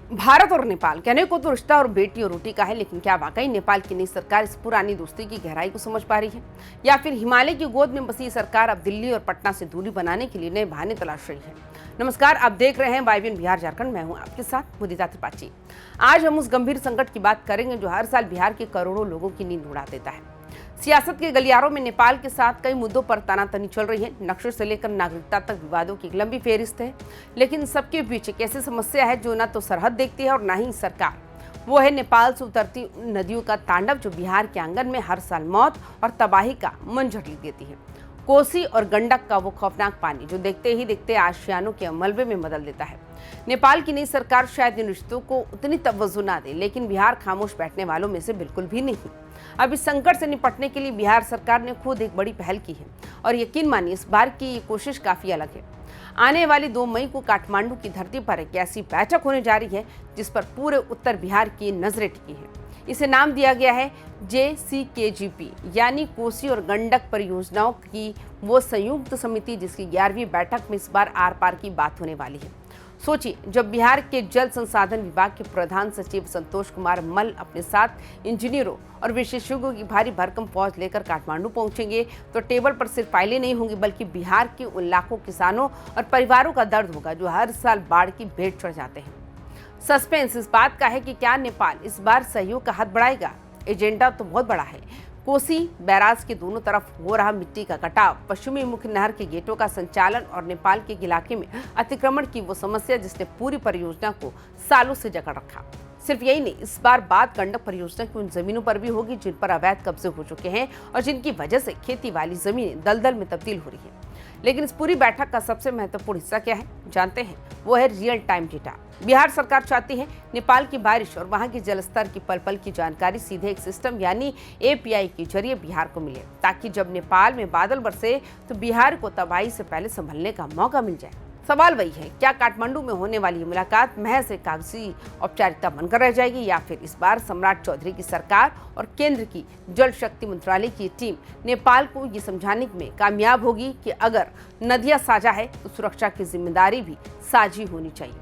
भारत और नेपाल कहने को तो रिश्ता और बेटी और रोटी का है, लेकिन क्या वाकई नेपाल की नई सरकार इस पुरानी दोस्ती की गहराई को समझ पा रही है, या फिर हिमालय की गोद में बसी सरकार अब दिल्ली और पटना से दूरी बनाने के लिए नए बहाने तलाश रही है। नमस्कार, आप देख रहे हैं वाइबियन बिहार झारखंड। मैं हूं आपके साथ मुदिता त्रिपाठी। आज हम उस गंभीर संकट की बात करेंगे जो हर साल बिहार के करोड़ों लोगों की नींद उड़ा देता है। सियासत के गलियारों में नेपाल के साथ कई मुद्दों पर तनातनी चल रही है। नक्शे से लेकर नागरिकता तक विवादों की एक लंबी फेहरिस्त है, लेकिन सबके बीच एक ऐसी समस्या है जो न तो सरहद देखती है और न ही सरकार। वो है नेपाल से उतरती नदियों का तांडव, जो बिहार के आंगन में हर साल मौत और तबाही का मंजर लिख देती है। कोसी और गंडक का वो खौफनाक पानी जो देखते ही देखते आशियानों के मलबे में बदल देता है। नेपाल की नई सरकार शायद इन रिश्तों को उतनी तवज्जो ना दे, लेकिन बिहार खामोश बैठने वालों में से बिल्कुल भी नहीं। अब इस संकट से निपटने के लिए बिहार सरकार ने खुद एक बड़ी पहल की है, और यकीन मानिए इस बार की ये कोशिश काफी अलग है। आने वाली 2 मई को काठमांडू की धरती पर एक ऐसी बैठक होने जा रही है जिस पर पूरे उत्तर बिहार की नजरें टिकी है। इसे नाम दिया गया है JCKGP, यानी कोसी और गंडक परियोजनाओं की वो संयुक्त समिति, जिसकी 11वीं बैठक में इस बार आर पार की बात होने वाली है। सोचिए, जब बिहार के जल संसाधन विभाग के प्रधान सचिव संतोष कुमार मल्ल अपने साथ इंजीनियरों और विशेषज्ञों की भारी भरकम फौज लेकर काठमांडू पहुंचेंगे, तो टेबल पर सिर्फ फाइलें नहीं होंगी, बल्कि बिहार के उन लाखों किसानों और परिवारों का दर्द होगा जो हर साल बाढ़ की भेंट चढ़ जाते हैं। सस्पेंस इस बात का है कि क्या नेपाल इस बार सहयोग का हाथ बढ़ाएगा। एजेंडा तो बहुत बड़ा है। कोसी बैराज के दोनों तरफ हो रहा मिट्टी का कटाव, पश्चिमी मुख्य नहर के गेटों का संचालन और नेपाल के इलाके में अतिक्रमण की वो समस्या जिसने पूरी परियोजना को सालों से जकड़ रखा। सिर्फ यही नहीं, इस बार बात गंडक परियोजना की उन जमीनों पर भी होगी जिन पर अवैध कब्जे हो चुके हैं और जिनकी वजह से खेती वाली जमीनें दलदल में तब्दील हो रही है। लेकिन इस पूरी बैठक का सबसे महत्वपूर्ण हिस्सा क्या है, जानते हैं? वो है रियल टाइम डेटा। बिहार सरकार चाहती है नेपाल की बारिश और वहां के जलस्तर की पल पल की जानकारी सीधे एक सिस्टम यानी API के जरिए बिहार को मिले, ताकि जब नेपाल में बादल बरसे तो बिहार को तबाही से पहले संभलने का मौका मिल जाए। सवाल वही है, क्या काठमांडू में होने वाली मुलाकात महज एक कागजी औपचारिकता बनकर रह जाएगी, या फिर इस बार सम्राट चौधरी की सरकार और केंद्र की जल शक्ति मंत्रालय की टीम नेपाल को ये समझाने में कामयाब होगी कि अगर नदियां साझा है तो सुरक्षा की जिम्मेदारी भी साझी होनी चाहिए।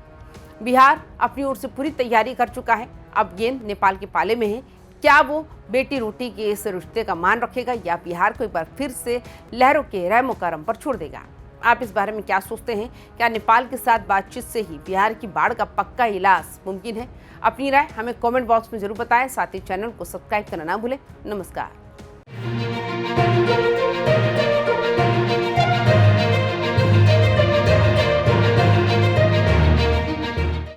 बिहार अपनी ओर से पूरी तैयारी कर चुका है। अब गेंद नेपाल के पाले में है। क्या वो बेटी रोटी के इस रिश्ते का मान रखेगा, या बिहार को एक बार फिर से लहरों के रहमो करम पर छोड़ देगा? आप इस बारे में क्या सोचते हैं? क्या नेपाल के साथ बातचीत से ही बिहार की बाढ़ का पक्का इलाज मुमकिन है? अपनी राय हमें कमेंट बॉक्स में जरूर बताएं। साथ ही चैनल को सब्सक्राइब करना ना भूलें। नमस्कार।